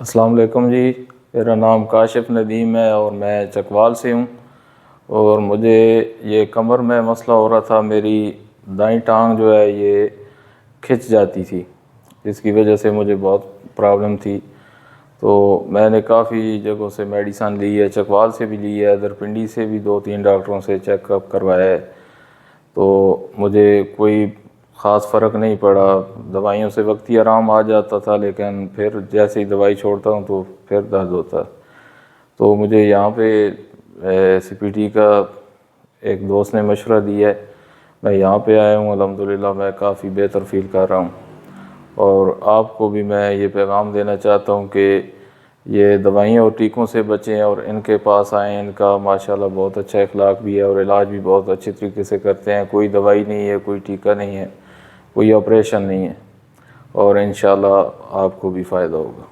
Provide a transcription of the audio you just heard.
السلام علیکم جی، میرا نام کاشف ندیم ہے اور میں چکوال سے ہوں۔ اور مجھے یہ کمر میں مسئلہ ہو رہا تھا، میری دائیں ٹانگ جو ہے یہ کھنچ جاتی تھی، جس کی وجہ سے مجھے بہت پرابلم تھی۔ تو میں نے کافی جگہوں سے میڈیسن لی ہے، چکوال سے بھی لی ہے، ادھر پنڈی سے بھی 2-3 ڈاکٹروں سے چیک اپ کروایا ہے، تو مجھے کوئی خاص فرق نہیں پڑا۔ دوائیوں سے وقتی آرام آ جاتا تھا، لیکن پھر جیسے ہی دوائی چھوڑتا ہوں تو پھر درد ہوتا ہے۔ تو مجھے یہاں پہ CPT کا ایک دوست نے مشورہ دیا ہے، میں یہاں پہ آیا ہوں، الحمدللہ میں کافی بہتر فیل کر رہا ہوں۔ اور آپ کو بھی میں یہ پیغام دینا چاہتا ہوں کہ یہ دوائیوں اور ٹیکوں سے بچیں اور ان کے پاس آئیں۔ ان کا ماشاءاللہ بہت اچھا اخلاق بھی ہے اور علاج بھی بہت اچھے طریقے سے کرتے ہیں۔ کوئی دوائی نہیں ہے، کوئی ٹیکہ نہیں ہے، کوئی آپریشن نہیں ہے، اور انشاءاللہ آپ کو بھی فائدہ ہوگا۔